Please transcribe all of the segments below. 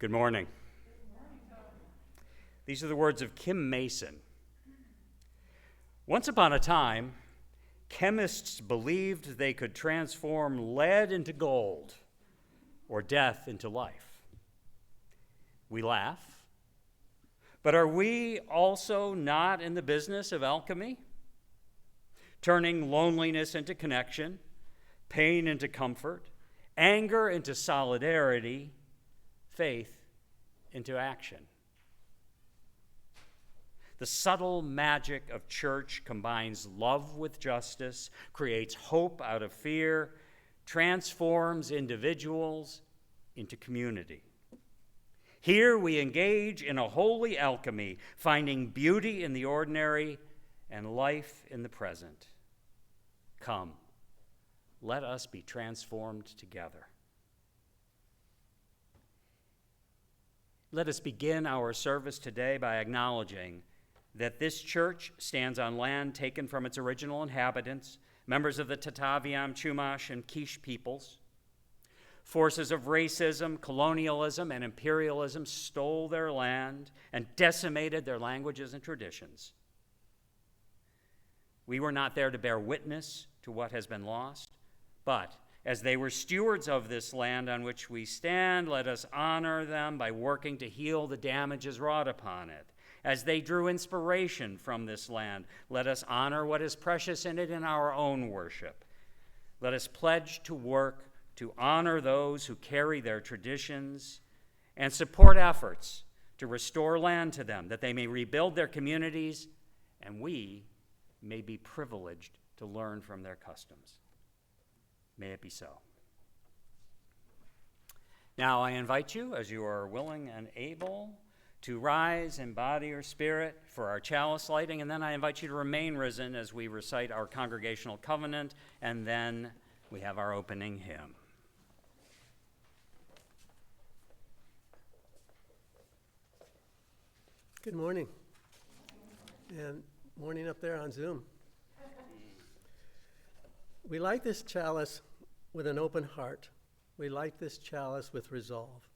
Good morning. These are the words of Kim Mason. Once upon a time, chemists believed they could transform lead into gold or death into life. We laugh, but are we also not in the business of alchemy? Turning loneliness into connection, pain into comfort, anger into solidarity, faith into action. The subtle magic of church combines love with justice, creates hope out of fear, transforms individuals into community. Here we engage in a holy alchemy, finding beauty in the ordinary and life in the present. Come, let us be transformed together. Let us begin our service today by acknowledging that this church stands on land taken from its original inhabitants, members of the Tataviam, Chumash, and Quiche peoples. Forces of racism, colonialism, and imperialism stole their land and decimated their languages and traditions. We were not there to bear witness to what has been lost, but as they were stewards of this land on which we stand, let us honor them by working to heal the damages wrought upon it. As they drew inspiration from this land, let us honor what is precious in it in our own worship. Let us pledge to work to honor those who carry their traditions and support efforts to restore land to them, that they may rebuild their communities and we may be privileged to learn from their customs. May it be so. Now I invite you, as you are willing and able, to rise in body or spirit for our chalice lighting, and then I invite you to remain risen as we recite our congregational covenant, and then we have our opening hymn. Good morning, and morning up there on Zoom. We light this chalice with an open heart. We light this chalice with resolve.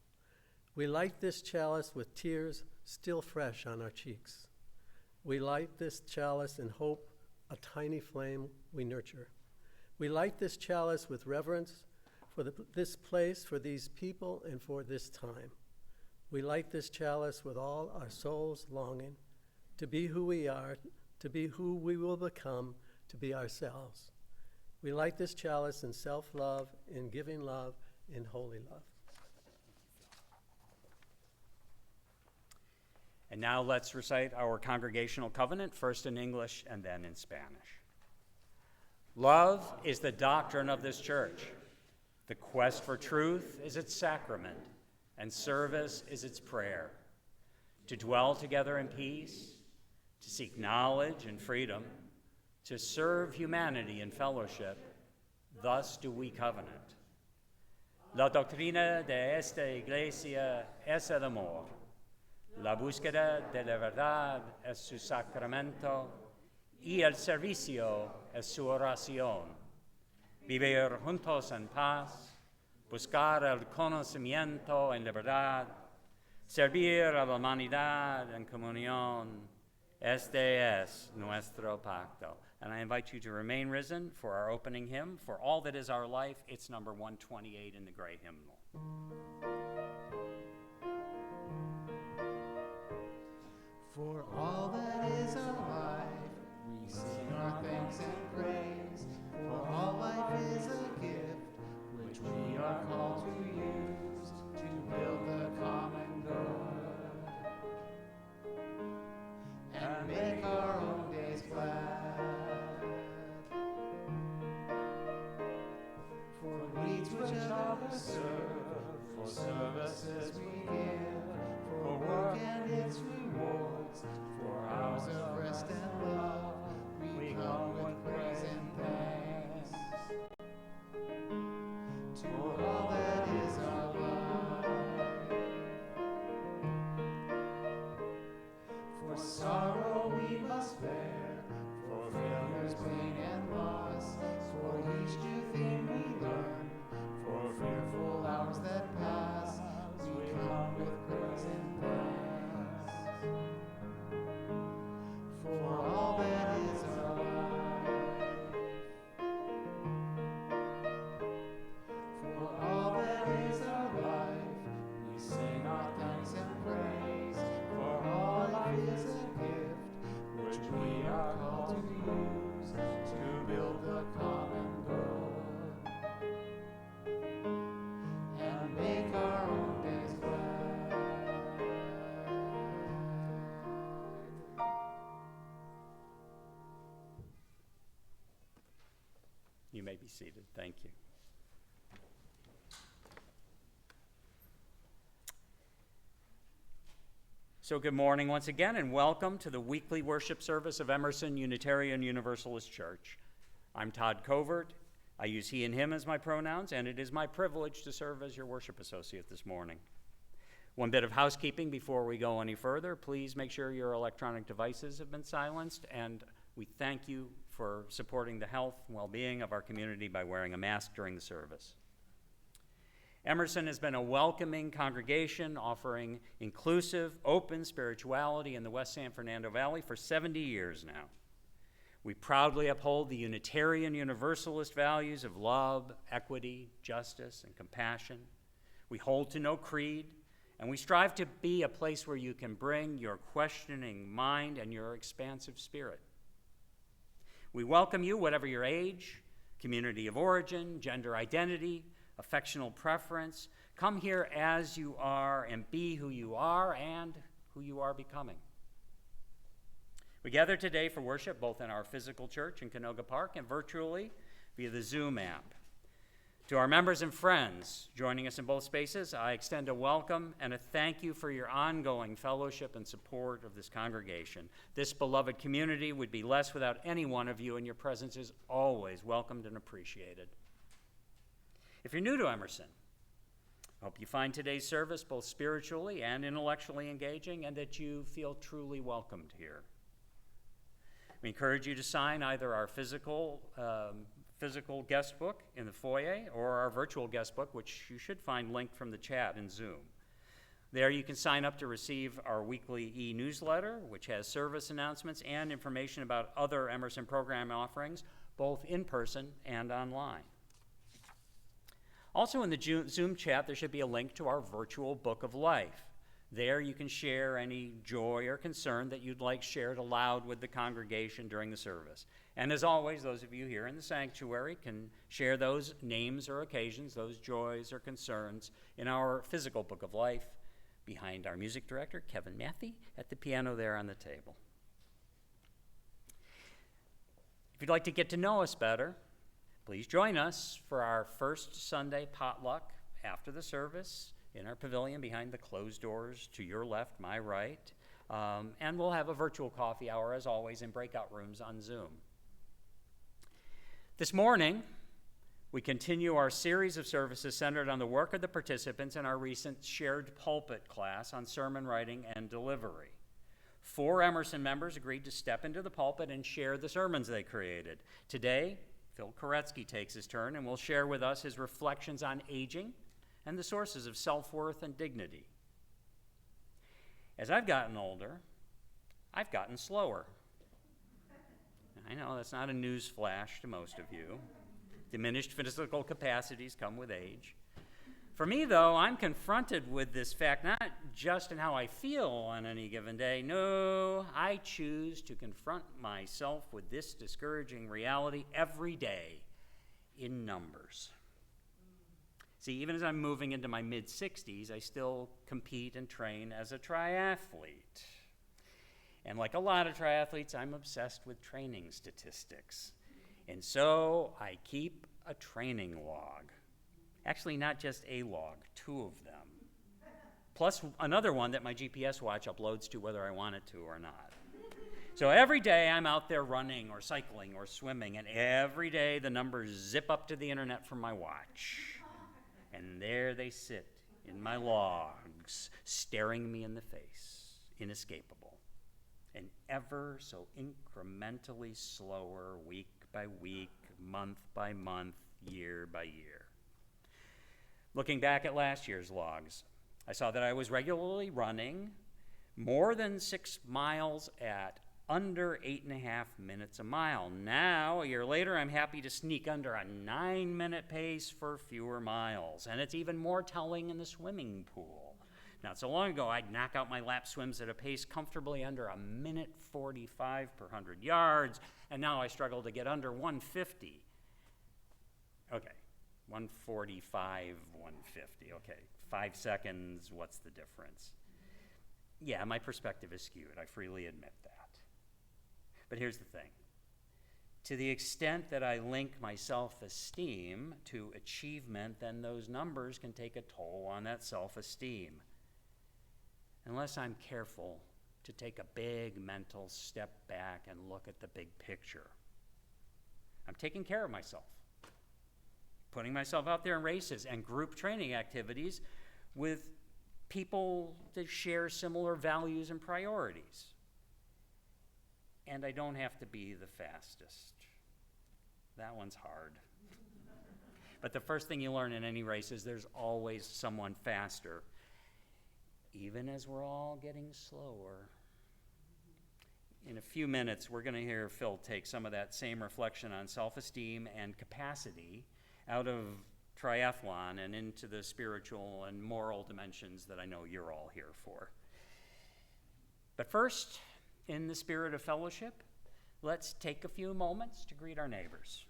We light this chalice with tears still fresh on our cheeks. We light this chalice in hope, a tiny flame we nurture. We light this chalice with reverence for this place, for these people, and for this time. We light this chalice with all our souls longing to be who we are, to be who we will become, to be ourselves. We light this chalice in self-love, in giving love, in holy love. And now let's recite our congregational covenant, first in English and then in Spanish. Love is the doctrine of this church. The quest for truth is its sacrament, and service is its prayer. To dwell together in peace, to seek knowledge and freedom, to serve humanity in fellowship, thus do we covenant. La doctrina de esta iglesia es el amor. La búsqueda de la verdad es su sacramento y el servicio es su oración. Vivir juntos en paz, buscar el conocimiento en libertad, servir a la humanidad en comunión. Este es nuestro pacto. And I invite you to remain risen for our opening hymn, For All That Is Our Life. It's number 128 in the gray hymnal. For all that is our life, we sing our thanks and praise. For all life is a gift, which we are called to use to build the common good and make our own days glad. For needs which others serve, for services we give, for work and its rewards, for hours of rest and love, we come with praise and thanks to all that is our life. For sorrow we must bear, for failures, pain, and loss, for each new thing we learn, for fearful hours that pass, we come with seated. Thank you. So good morning once again, and welcome to the weekly worship service of Emerson Unitarian Universalist Church. I'm Todd Covert. I use he and him as my pronouns, and it is my privilege to serve as your worship associate this morning. One bit of housekeeping before we go any further. Please make sure your electronic devices have been silenced, and we thank you for supporting the health and well-being of our community by wearing a mask during the service. Emerson has been a welcoming congregation offering inclusive, open spirituality in the West San Fernando Valley for 70 years now. We proudly uphold the Unitarian Universalist values of love, equity, justice, and compassion. We hold to no creed, and we strive to be a place where you can bring your questioning mind and your expansive spirit. We welcome you, whatever your age, community of origin, gender identity, affectional preference. Come here as you are and be who you are and who you are becoming. We gather today for worship both in our physical church in Canoga Park and virtually via the Zoom app. To our members and friends joining us in both spaces, I extend a welcome and a thank you for your ongoing fellowship and support of this congregation. This beloved community would be less without any one of you, and your presence is always welcomed and appreciated. If you're new to Emerson, I hope you find today's service both spiritually and intellectually engaging and that you feel truly welcomed here. We encourage you to sign either our physical guest book in the foyer or our virtual guest book, which you should find linked from the chat in Zoom. There you can sign up to receive our weekly e-newsletter, which has service announcements and information about other Emerson program offerings, both in person and online. Also in the Zoom chat, there should be a link to our virtual book of life. There you can share any joy or concern that you'd like shared aloud with the congregation during the service. And as always, those of you here in the sanctuary can share those names or occasions, those joys or concerns, in our physical book of life behind our music director, Kevin Matthey, at the piano there on the table. If you'd like to get to know us better, please join us for our first Sunday potluck after the service in our pavilion behind the closed doors to your left, my right. And we'll have a virtual coffee hour, as always, in breakout rooms on Zoom. This morning, we continue our series of services centered on the work of the participants in our recent shared pulpit class on sermon writing and delivery. 4 Emerson members agreed to step into the pulpit and share the sermons they created. Today, Phil Kuretski takes his turn and will share with us his reflections on aging and the sources of self-worth and dignity. As I've gotten older, I've gotten slower. I know that's not a news flash to most of you. Diminished physical capacities come with age. For me, though, I'm confronted with this fact not just in how I feel on any given day. No, I choose to confront myself with this discouraging reality every day in numbers. See, even as I'm moving into my mid-60s, I still compete and train as a triathlete. And like a lot of triathletes, I'm obsessed with training statistics. And so I keep a training log. Actually, not just a log, 2 of them. Plus another one that my GPS watch uploads to whether I want it to or not. So every day I'm out there running or cycling or swimming, and every day the numbers zip up to the internet from my watch. And there they sit in my logs, staring me in the face, inescapable. And ever so incrementally slower, week by week, month by month, year by year. Looking back at last year's logs, I saw that I was regularly running more than 6 miles at under 8.5 minutes a mile. Now, a year later, I'm happy to sneak under a 9-minute pace for fewer miles. And it's even more telling in the swimming pool. Not so long ago, I'd knock out my lap swims at a pace comfortably under 1:45 per 100 yards, and now I struggle to get under 1:50. Okay, 1:45, 1:50. Okay, 5 seconds, what's the difference? Yeah, my perspective is skewed. I freely admit that. But here's the thing. To the extent that I link my self-esteem to achievement, then those numbers can take a toll on that self-esteem. Unless I'm careful to take a big mental step back and look at the big picture. I'm taking care of myself, putting myself out there in races and group training activities with people that share similar values and priorities. And I don't have to be the fastest. That one's hard. But the first thing you learn in any race is there's always someone faster, even as we're all getting slower. In a few minutes, we're going to hear Phil take some of that same reflection on self-esteem and capacity out of triathlon and into the spiritual and moral dimensions that I know you're all here for. But first, in the spirit of fellowship, let's take a few moments to greet our neighbors.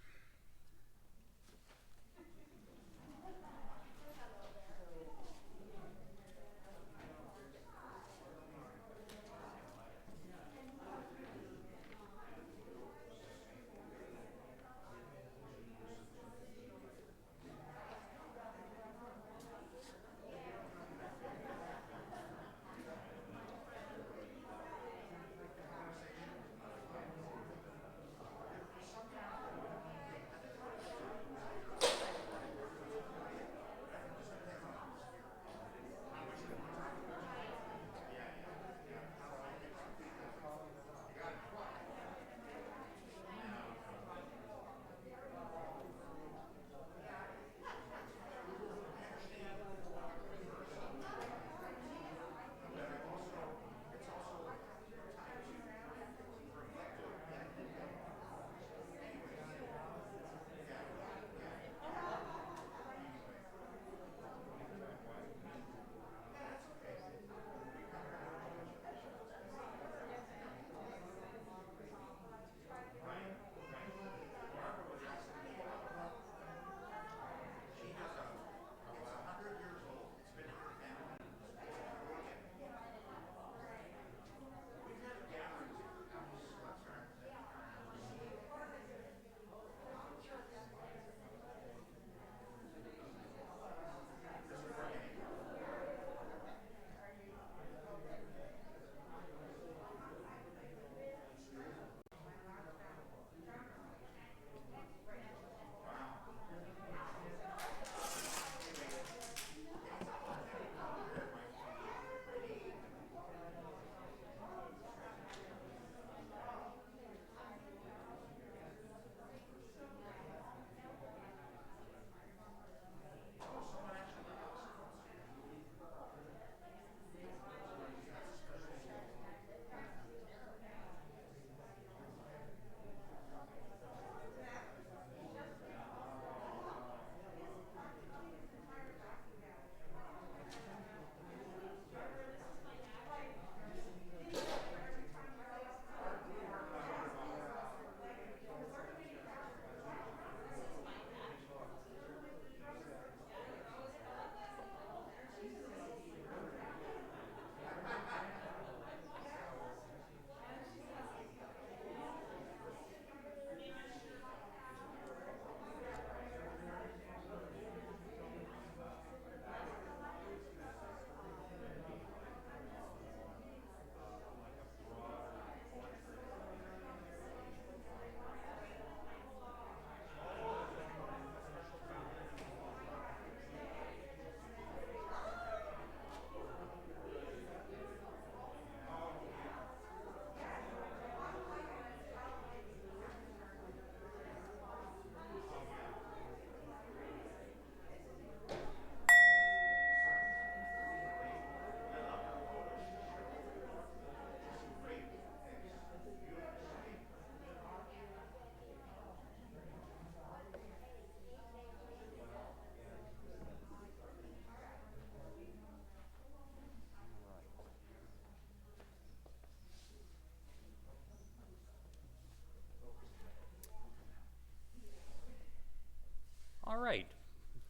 All right,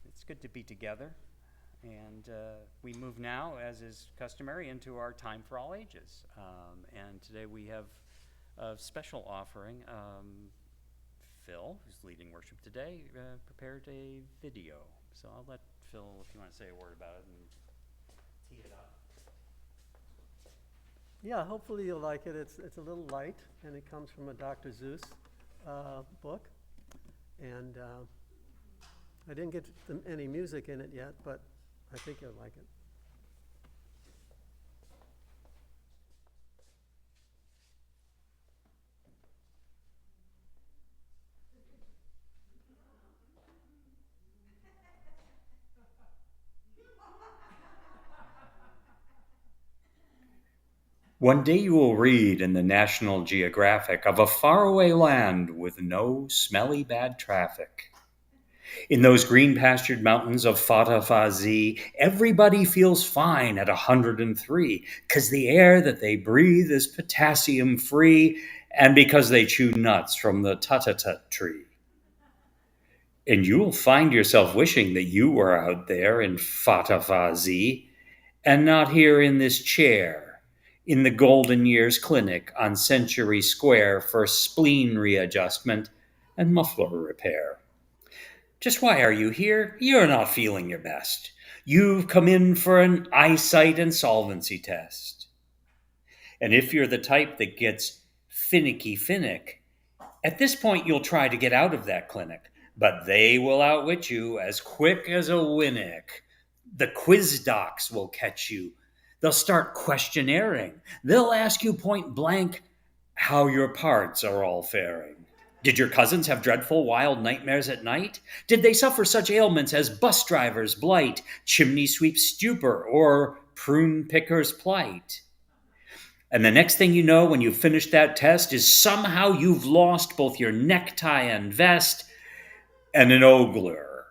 it's good to be together. And we move now, as is customary, into our time for all ages. And today we have a special offering. Phil, who's leading worship today, prepared a video. So I'll let Phil, if you want to say a word about it, and tee it up. Yeah, hopefully you'll like it. It's a little light, and it comes from a Dr. Seuss book. And I didn't get any music in it yet, but I think you'll like it. One day you will read in the National Geographic of a faraway land with no smelly bad traffic. In those green pastured mountains of Fatafazi, everybody feels fine at 103 because the air that they breathe is potassium free and because they chew nuts from the tutatut tree. And you'll find yourself wishing that you were out there in Fatafazi and not here in this chair in the Golden Years Clinic on Century Square for spleen readjustment and muffler repair. Just why are you here? You're not feeling your best. You've come in for an eyesight and solvency test. And if you're the type that gets finicky finnick, at this point you'll try to get out of that clinic, but they will outwit you as quick as a winnick. The quiz docs will catch you. They'll start questionnaring. They'll ask you point blank how your parts are all faring. Did your cousins have dreadful wild nightmares at night? Did they suffer such ailments as bus driver's blight, chimney sweep stupor, or prune picker's plight? And the next thing you know when you've finished that test is somehow you've lost both your necktie and vest, and an ogler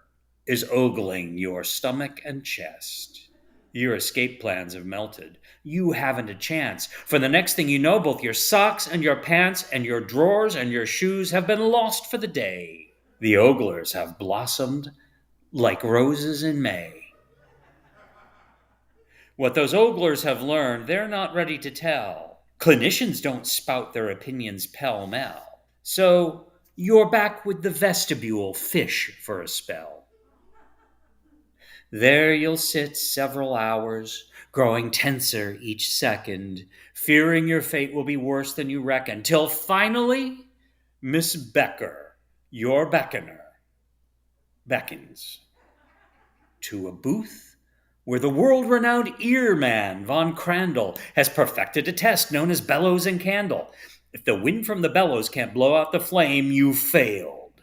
is ogling your stomach and chest. Your escape plans have melted. You haven't a chance. For the next thing you know, both your socks and your pants and your drawers and your shoes have been lost for the day. The oglers have blossomed like roses in May. What those oglers have learned, they're not ready to tell. Clinicians don't spout their opinions pell-mell. So you're back with the vestibule fish for a spell. There you'll sit several hours, growing tenser each second, fearing your fate will be worse than you reckon, till finally, Miss Becker, your beckoner, beckons to a booth where the world-renowned earman Von Crandall has perfected a test known as bellows and candle. If the wind from the bellows can't blow out the flame, you failed.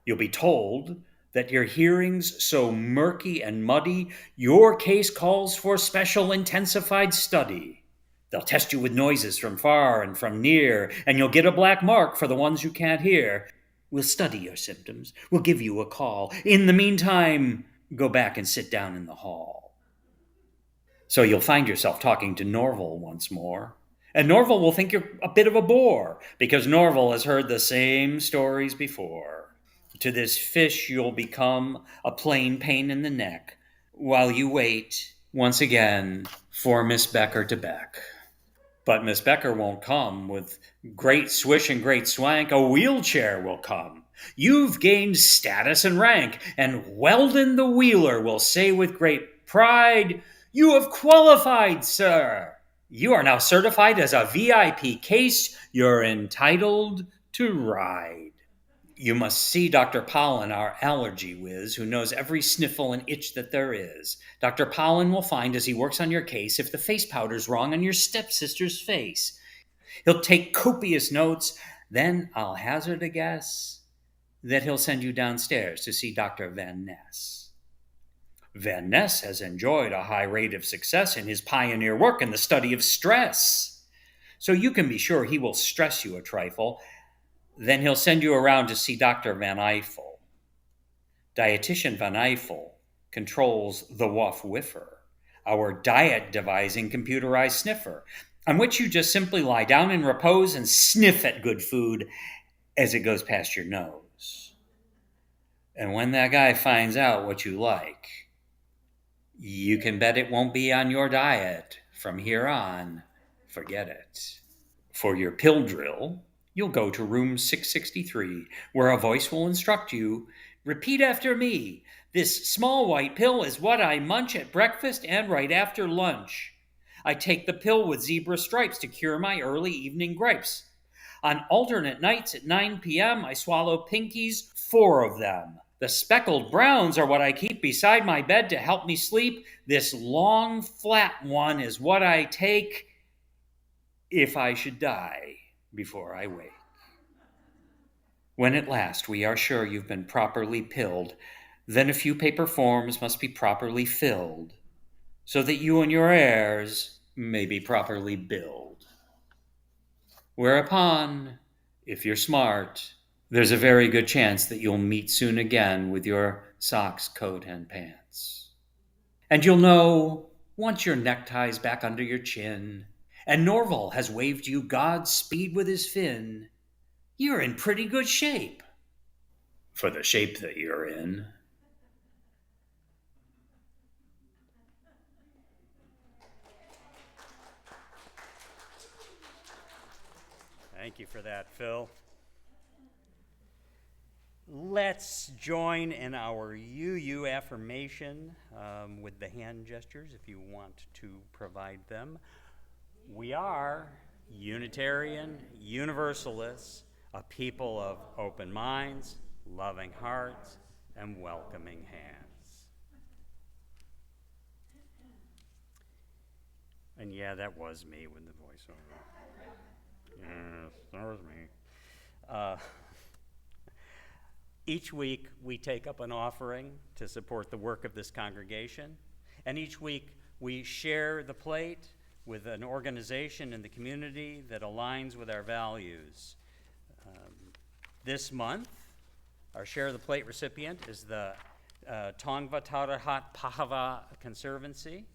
You'll be told that your hearing's so murky and muddy, your case calls for special intensified study. They'll test you with noises from far and from near, and you'll get a black mark for the ones you can't hear. We'll study your symptoms. We'll give you a call. In the meantime, go back and sit down in the hall. So you'll find yourself talking to Norval once more. And Norval will think you're a bit of a bore, because Norval has heard the same stories before. To this fish you'll become a plain pain in the neck, while you wait, once again, for Miss Becker to beck. But Miss Becker won't come with great swish and great swank. A wheelchair will come. You've gained status and rank, and Weldon the Wheeler will say with great pride, "You have qualified, sir. You are now certified as a VIP case. You're entitled to ride." You must see Dr. Pollen, our allergy whiz, who knows every sniffle and itch that there is. Dr. Pollen will find as he works on your case if the face powder's wrong on your stepsister's face. He'll take copious notes, then I'll hazard a guess that he'll send you downstairs to see Dr. Van Ness. Van Ness has enjoyed a high rate of success in his pioneer work in the study of stress. So you can be sure he will stress you a trifle. Then he'll send you around to see Dr. Van Eiffel. Dietitian Van Eiffel controls the Wuff Whiffer, our diet-devising computerized sniffer, on which you just simply lie down in repose and sniff at good food as it goes past your nose. And when that guy finds out what you like, you can bet it won't be on your diet. From here on, forget it. For your pill drill, You'll go to room 663, where a voice will instruct you. Repeat after me. This small white pill is what I munch at breakfast and right after lunch. I take the pill with zebra stripes to cure my early evening gripes. On alternate nights at 9 p.m., I swallow pinkies, 4 of them. The speckled browns are what I keep beside my bed to help me sleep. This long, flat one is what I take if I should die before I wake. When at last we are sure you've been properly pilled, then a few paper forms must be properly filled, so that you and your heirs may be properly billed. Whereupon, if you're smart, there's a very good chance that you'll meet soon again with your socks, coat, and pants. And you'll know, once your necktie's back under your chin, and Norval has waved you Godspeed with his fin, you're in pretty good shape. For the shape that you're in. Thank you for that, Phil. Let's join in our UU affirmation with the hand gestures if you want to provide them. We are Unitarian Universalists, a people of open minds, loving hearts, and welcoming hands. And yeah, that was me with the voiceover. Yes, that was me. Each week we take up an offering to support the work of this congregation, and each week we share the plate with an organization in the community that aligns with our values. This month, our Share the Plate recipient is the Tongva Tarahat Pahava Conservancy.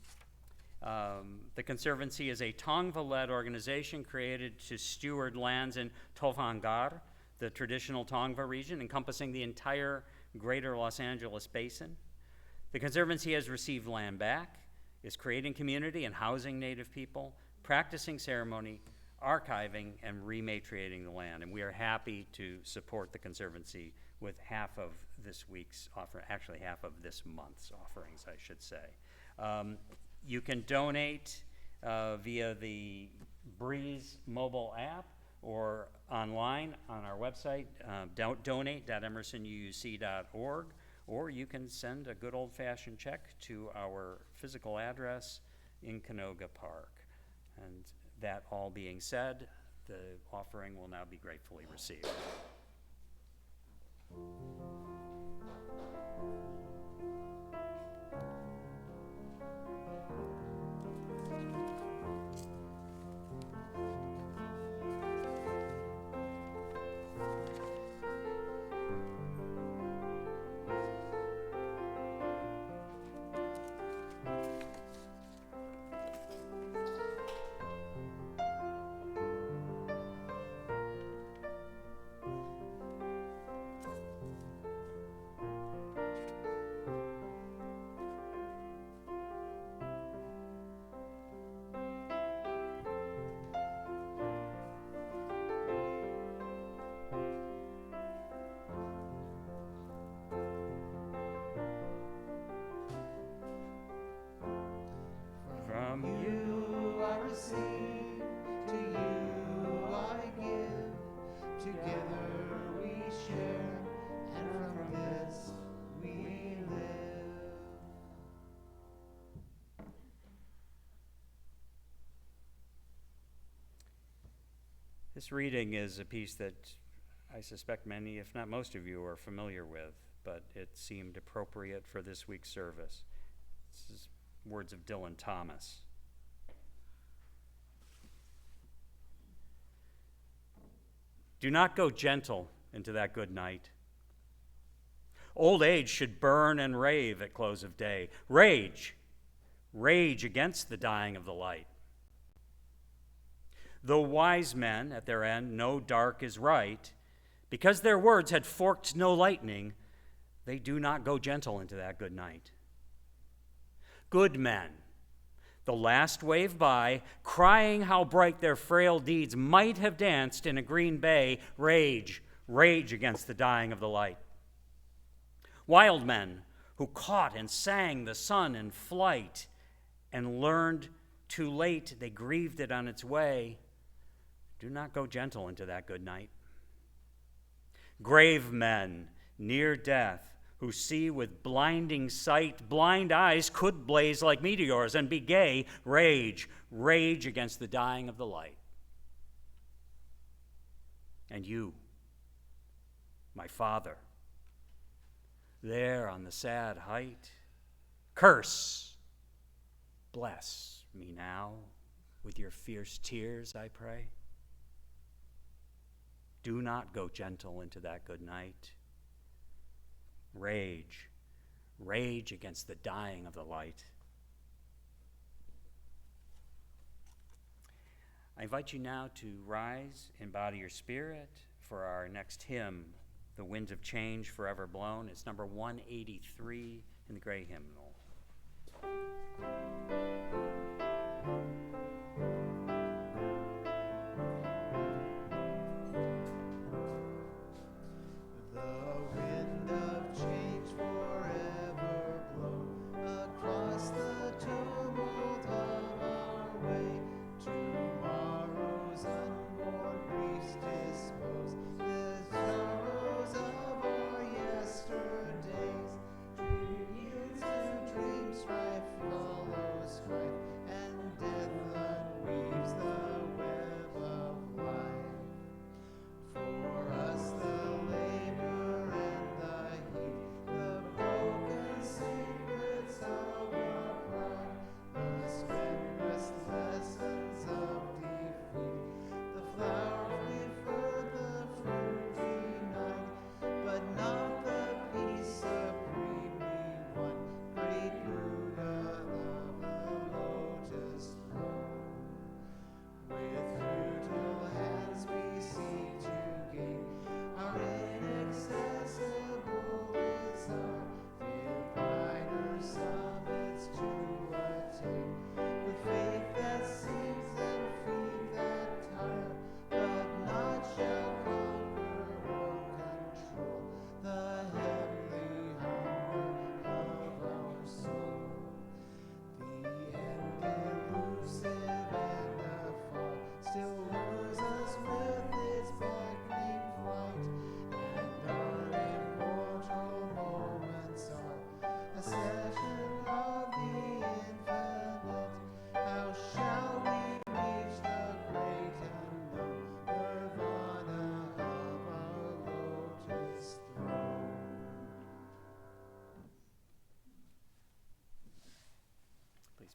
The Conservancy is a Tongva-led organization created to steward lands in Tovangar, the traditional Tongva region, encompassing the entire greater Los Angeles basin. The Conservancy has received land back, is creating community and housing Native people, practicing ceremony, archiving, and rematriating the land. And we are happy to support the Conservancy with half of this week's offering, actually half of this month's offerings, I should say. You can donate via the Breeze mobile app or online on our website, donate.emersonuuc.org, or you can send a good old-fashioned check to our physical address in Canoga Park. And that all being said, the offering will now be gratefully received. From you I receive, to you I give. Together we share, and from this we live. This reading is a piece that I suspect many, if not most of you, are familiar with, but it seemed appropriate for this week's service. This is words of Dylan Thomas. Do not go gentle into that good night. Old age should burn and rave at close of day. Rage against the dying of the light. Though wise men at their end know dark is right, because their words had forked no lightning, they do not go gentle into that good night. Good men, The last wave by, crying how bright their frail deeds might have danced in a green bay, rage, rage against the dying of the light. Wild men who caught and sang the sun in flight and learned too late they grieved it on its way, do not go gentle into that good night. Grave men near death who see with blinding sight, blind eyes could blaze like meteors and be gay, rage, rage against the dying of the light. And you, my Father, there on the sad height, curse, bless me now with your fierce tears, I pray. Do not go gentle into that good night. Rage, rage against the dying of the light. I invite you now to rise in body or spirit for our next hymn, The Winds of Change Forever Blown. It's number 183 in the gray hymnal.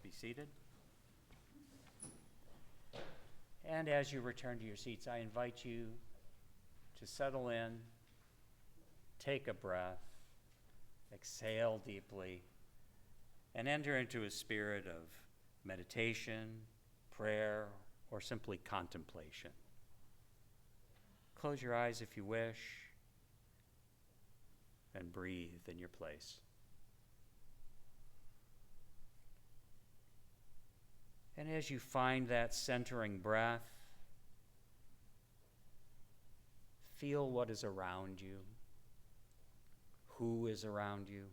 Be seated. And as you return to your seats, I invite you to settle in, take a breath, exhale deeply, and enter into a spirit of meditation, prayer, or simply contemplation. Close your eyes if you wish, and breathe in your place. And as you find that centering breath, feel what is around you, who is around you.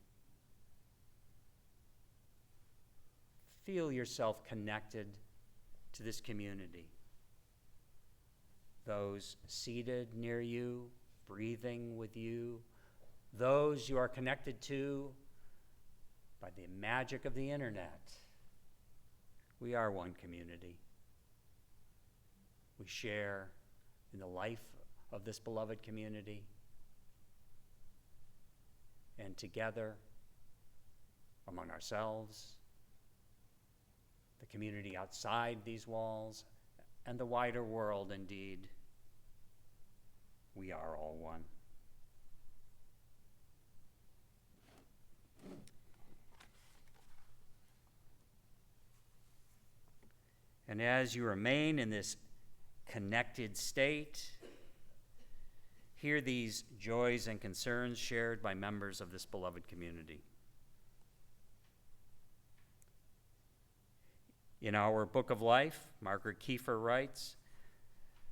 Feel yourself connected to this community. Those seated near you, breathing with you, those you are connected to by the magic of the internet. We are one community. We share in the life of this beloved community. And together, among ourselves, the community outside these walls, and the wider world, indeed, we are all one. And as you remain in this connected state, hear these joys and concerns shared by members of this beloved community. In our book of life, Margaret Kiefer writes,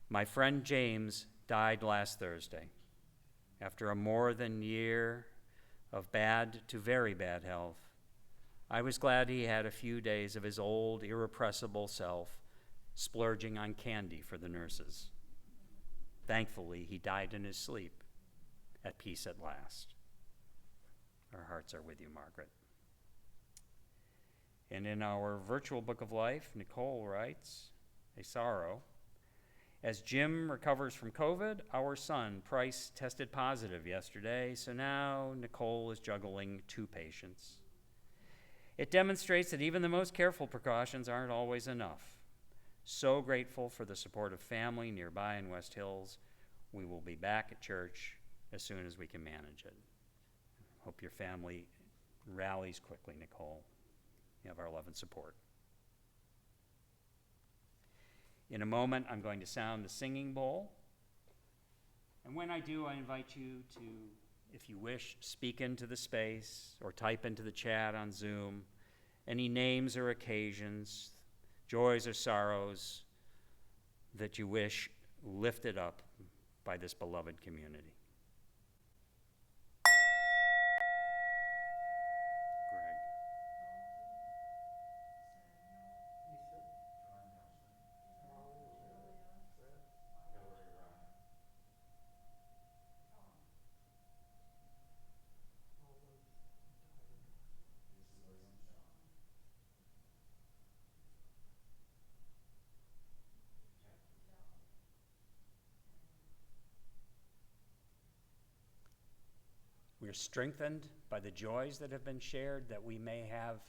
"My friend James died last Thursday after a more than year of bad to very bad health. I was glad he had a few days of his old, irrepressible self splurging on candy for the nurses. Thankfully, he died in his sleep, at peace at last." Our hearts are with you, Margaret. And in our virtual book of life, Nicole writes, a sorrow. As Jim recovers from COVID, our son, Price, tested positive yesterday, so now Nicole is juggling 2 patients. It demonstrates that even the most careful precautions aren't always enough. So grateful for the support of family nearby in West Hills. We will be back at church as soon as we can manage it. Hope your family rallies quickly, Nicole. You have our love and support. In a moment, I'm going to sound the singing bowl. And when I do, I invite you to, if you wish, speak into the space or type into the chat on Zoom any names or occasions, joys or sorrows that you wish lifted up by this beloved community. Greg. We are strengthened by the joys that have been shared, that we may have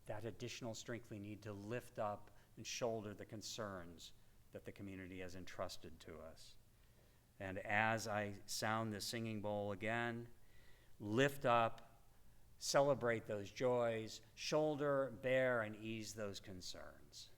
that additional strength we need to lift up and shoulder the concerns that the community has entrusted to us. And as I sound the singing bowl again, lift up, celebrate those joys, shoulder, bear, and ease those concerns.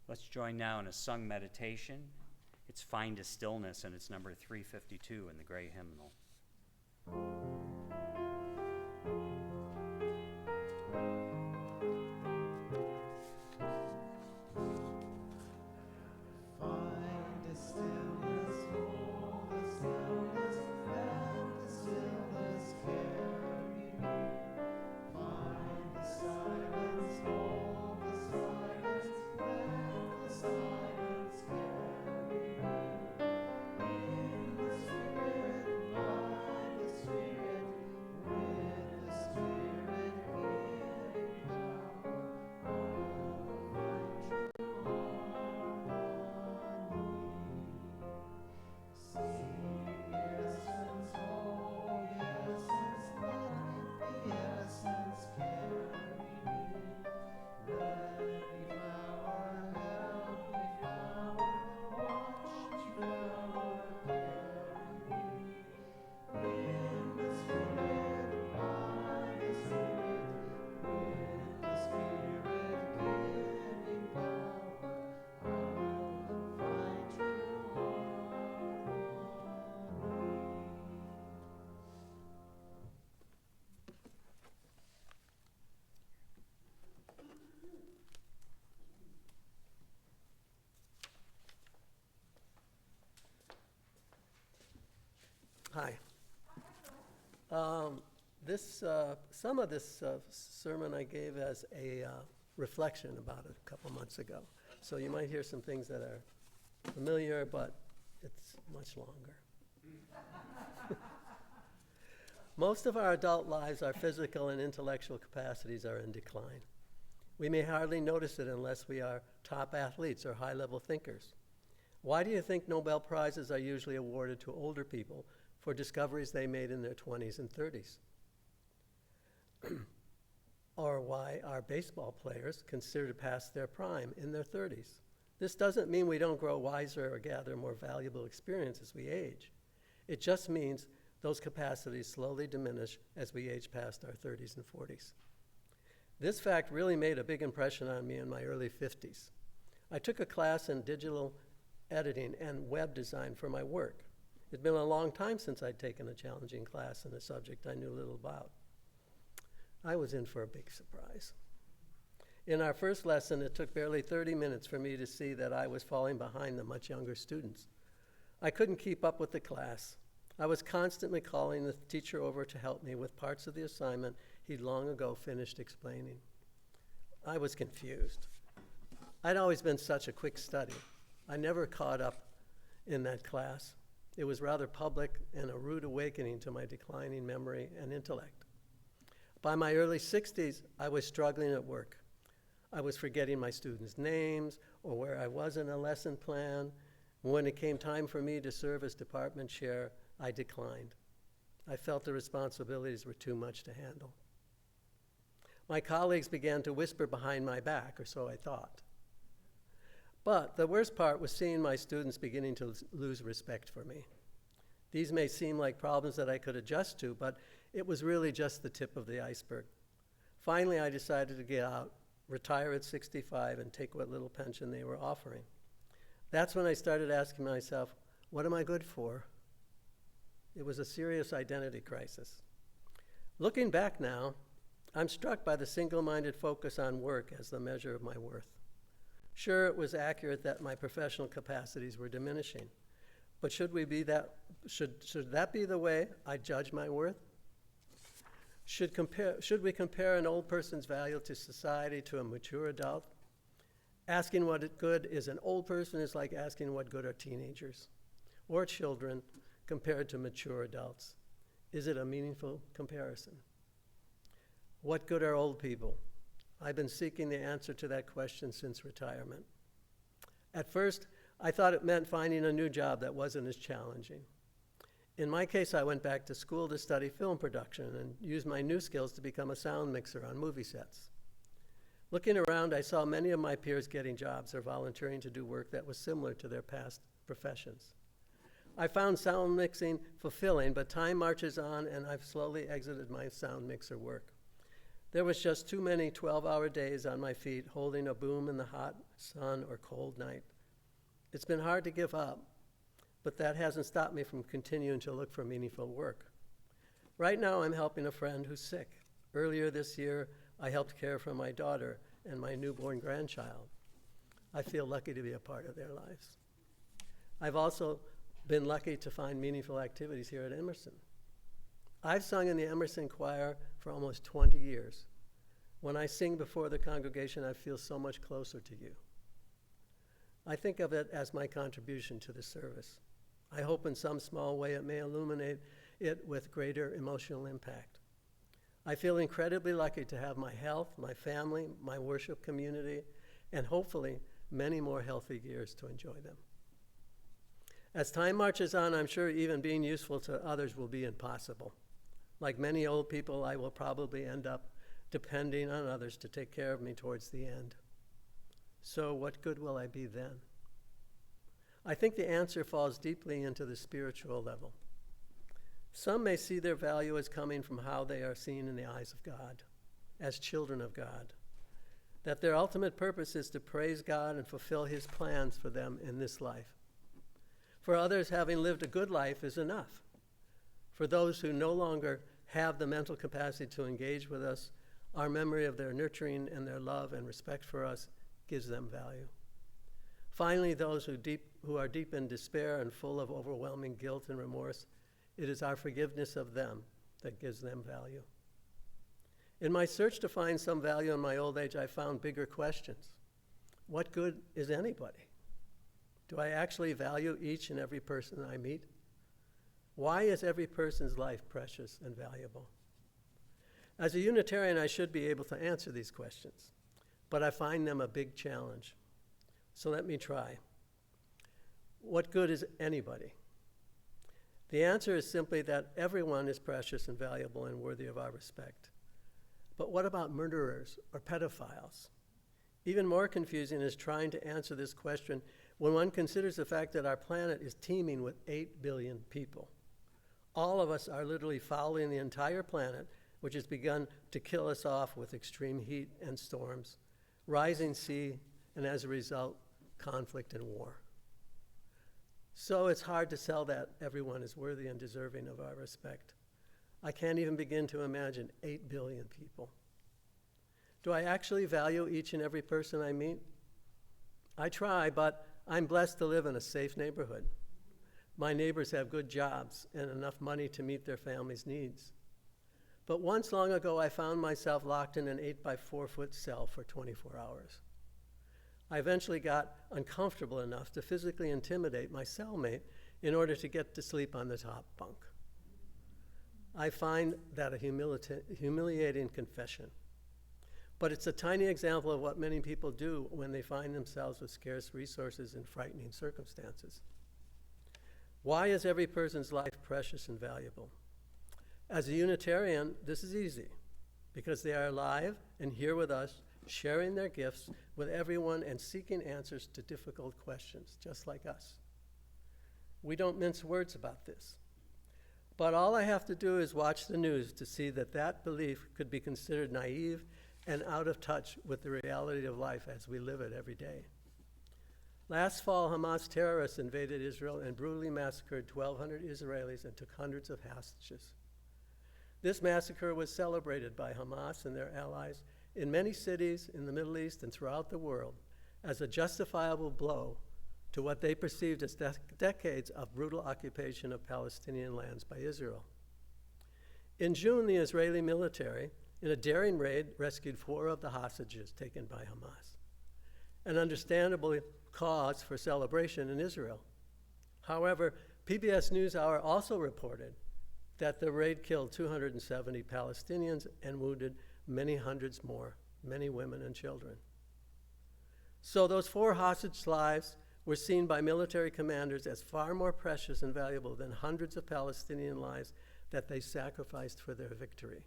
Let's join now in a sung meditation. It's Find a Stillness, and it's number 352 in the gray hymnal. Find a stillness, hold a stillness, let the stillness carry me. Find the silence, hold the silence, let the silence carry me. In the Spirit, by the Spirit, with the Spirit giving power, I will find true harmony. Seek essence, hold the essence, let the essence carry me. Let me flower, help me flower, watch me flower, carry me. In the Spirit, by the Spirit, with the Spirit giving power, I will find true harmony. Hi. Some of this sermon I gave as a reflection about it a couple months ago. So you might hear some things that are familiar, but it's much longer. Most of our adult lives, our physical and intellectual capacities are in decline. We may hardly notice it unless we are top athletes or high-level thinkers. Why do you think Nobel Prizes are usually awarded to older people for discoveries they made in their 20s and 30s? Or why are baseball players considered past their prime in their 30s? This doesn't mean we don't grow wiser or gather more valuable experience as we age. It just means those capacities slowly diminish as we age past our 30s and 40s. This fact really made a big impression on me in my early 50s. I took a class in digital editing and web design for my work. It'd been a long time since I'd taken a challenging class in a subject I knew little about. I was in for a big surprise. In our first lesson, it took barely 30 minutes for me to see that I was falling behind the much younger students. I couldn't keep up with the class. I was constantly calling the teacher over to help me with parts of the assignment he'd long ago finished explaining. I was confused. I'd always been such a quick study. I never caught up in that class. It was rather public and a rude awakening to my declining memory and intellect. By my early 60s, I was struggling at work. I was forgetting my students' names or where I was in a lesson plan. When it came time for me to serve as department chair, I declined. I felt the responsibilities were too much to handle. My colleagues began to whisper behind my back, or so I thought. But the worst part was seeing my students beginning to lose respect for me. These may seem like problems that I could adjust to, but it was really just the tip of the iceberg. Finally, I decided to get out, retire at 65, and take what little pension they were offering. That's when I started asking myself, what am I good for? It was a serious identity crisis. Looking back now, I'm struck by the single-minded focus on work as the measure of my worth. Sure, it was accurate that my professional capacities were diminishing, but should that be the way I judge my worth? Should we compare an old person's value to society to a mature adult? Asking what good is an old person is like asking what good are teenagers or children compared to mature adults. Is it a meaningful comparison? What good are old people? I've been seeking the answer to that question since retirement. At first, I thought it meant finding a new job that wasn't as challenging. In my case, I went back to school to study film production and used my new skills to become a sound mixer on movie sets. Looking around, I saw many of my peers getting jobs or volunteering to do work that was similar to their past professions. I found sound mixing fulfilling, but time marches on and I've slowly exited my sound mixer work. There was just too many 12-hour days on my feet holding a boom in the hot sun or cold night. It's been hard to give up, but that hasn't stopped me from continuing to look for meaningful work. Right now, I'm helping a friend who's sick. Earlier this year, I helped care for my daughter and my newborn grandchild. I feel lucky to be a part of their lives. I've also been lucky to find meaningful activities here at Emerson. I've sung in the Emerson choir for almost 20 years. When I sing before the congregation, I feel so much closer to you. I think of it as my contribution to the service. I hope in some small way it may illuminate it with greater emotional impact. I feel incredibly lucky to have my health, my family, my worship community, and hopefully many more healthy years to enjoy them. As time marches on, I'm sure even being useful to others will be impossible. Like many old people, I will probably end up depending on others to take care of me towards the end. So what good will I be then? I think the answer falls deeply into the spiritual level. Some may see their value as coming from how they are seen in the eyes of God, as children of God, that their ultimate purpose is to praise God and fulfill his plans for them in this life. For others, having lived a good life is enough. For those who no longer have the mental capacity to engage with us, our memory of their nurturing and their love and respect for us gives them value. Finally, those who are deep in despair and full of overwhelming guilt and remorse, it is our forgiveness of them that gives them value. In my search to find some value in my old age, I found bigger questions. What good is anybody? Do I actually value each and every person I meet? Why is every person's life precious and valuable? As a Unitarian, I should be able to answer these questions, but I find them a big challenge. So let me try. What good is anybody? The answer is simply that everyone is precious and valuable and worthy of our respect. But what about murderers or pedophiles? Even more confusing is trying to answer this question when one considers the fact that our planet is teeming with 8 billion people. All of us are literally fouling the entire planet, which has begun to kill us off with extreme heat and storms, rising sea, and as a result, conflict and war. So it's hard to sell that everyone is worthy and deserving of our respect. I can't even begin to imagine 8 billion people. Do I actually value each and every person I meet? I try, but I'm blessed to live in a safe neighborhood. My neighbors have good jobs and enough money to meet their family's needs. But once long ago, I found myself locked in an 8-by-4-foot cell for 24 hours. I eventually got uncomfortable enough to physically intimidate my cellmate in order to get to sleep on the top bunk. I find that a humiliating confession. But it's a tiny example of what many people do when they find themselves with scarce resources and frightening circumstances. Why is every person's life precious and valuable? As a Unitarian, this is easy, because they are alive and here with us, sharing their gifts with everyone and seeking answers to difficult questions, just like us. We don't mince words about this. But all I have to do is watch the news to see that that belief could be considered naive and out of touch with the reality of life as we live it every day. Last fall, Hamas terrorists invaded Israel and brutally massacred 1,200 Israelis and took hundreds of hostages. This massacre was celebrated by Hamas and their allies in many cities in the Middle East and throughout the world as a justifiable blow to what they perceived as decades of brutal occupation of Palestinian lands by Israel. In June, the Israeli military, in a daring raid, rescued 4 of the hostages taken by Hamas, an understandable cause for celebration in Israel. However, PBS NewsHour also reported that the raid killed 270 Palestinians and wounded many hundreds more, many women and children. So those 4 hostage lives were seen by military commanders as far more precious and valuable than hundreds of Palestinian lives that they sacrificed for their victory.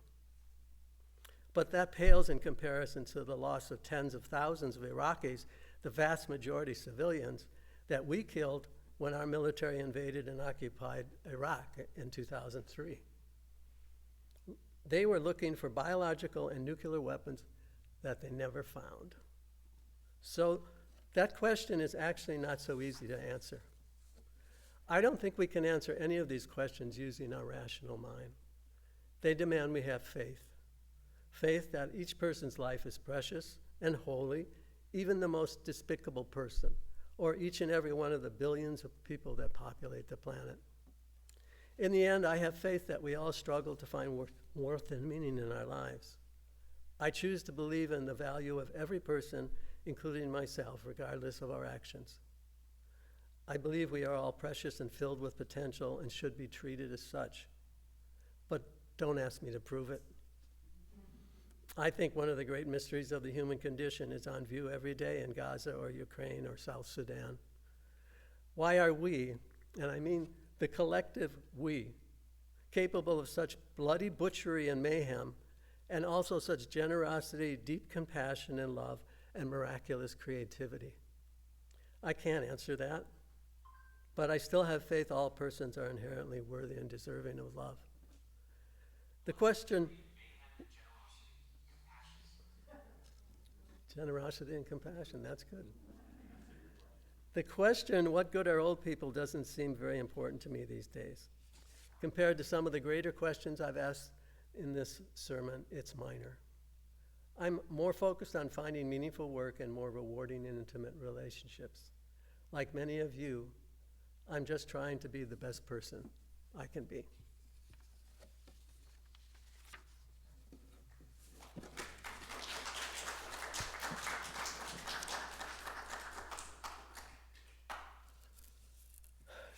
But that pales in comparison to the loss of tens of thousands of Iraqis, the vast majority civilians, that we killed when our military invaded and occupied Iraq in 2003. They were looking for biological and nuclear weapons that they never found. So that question is actually not so easy to answer. I don't think we can answer any of these questions using our rational mind. They demand we have faith. Faith that each person's life is precious and holy, even the most despicable person, or each and every one of the billions of people that populate the planet. In the end, I have faith that we all struggle to find worth and meaning in our lives. I choose to believe in the value of every person, including myself, regardless of our actions. I believe we are all precious and filled with potential and should be treated as such. But don't ask me to prove it. I think one of the great mysteries of the human condition is on view every day in Gaza or Ukraine or South Sudan. Why are we, and I mean the collective we, capable of such bloody butchery and mayhem, and also such generosity, deep compassion and love, and miraculous creativity? I can't answer that, but I still have faith all persons are inherently worthy and deserving of love. The question, generosity and compassion, that's good. The question, what good are old people, doesn't seem very important to me these days. Compared to some of the greater questions I've asked in this sermon, it's minor. I'm more focused on finding meaningful work and more rewarding and intimate relationships. Like many of you, I'm just trying to be the best person I can be.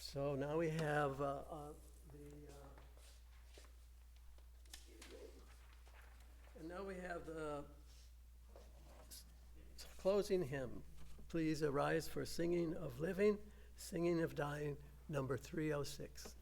So now we have the closing hymn. Please arise for singing of living, singing of dying, number 306.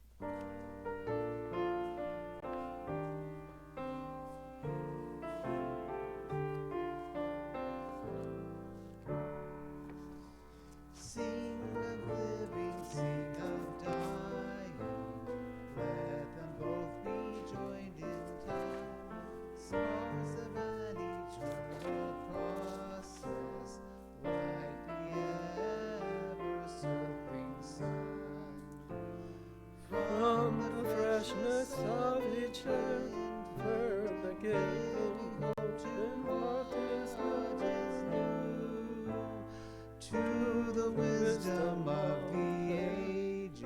to the wisdom of the aged,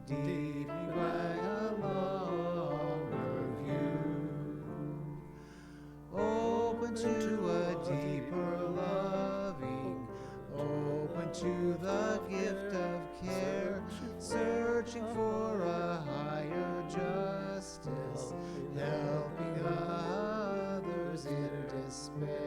deep by a longer view, open to a deeper loving, open to the gift of care, searching for a higher justice, helping others in despair.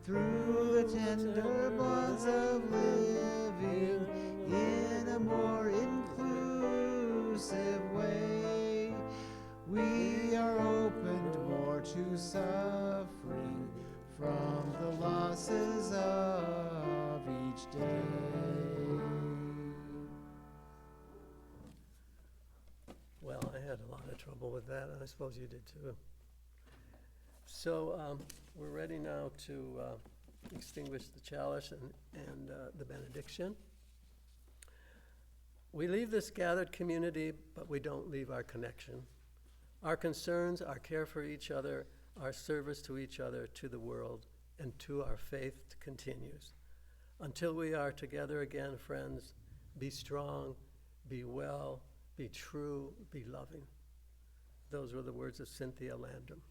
Through the tender bonds of living in a more inclusive way, we are opened more to suffering from the losses of each day. Well, I had a lot of trouble with that, and I suppose you did too. So we're ready now to extinguish the chalice and the benediction. We leave this gathered community, but we don't leave our connection. Our concerns, our care for each other, our service to each other, to the world, and to our faith continues. Until we are together again, friends, be strong, be well, be true, be loving. Those were the words of Cynthia Landrum.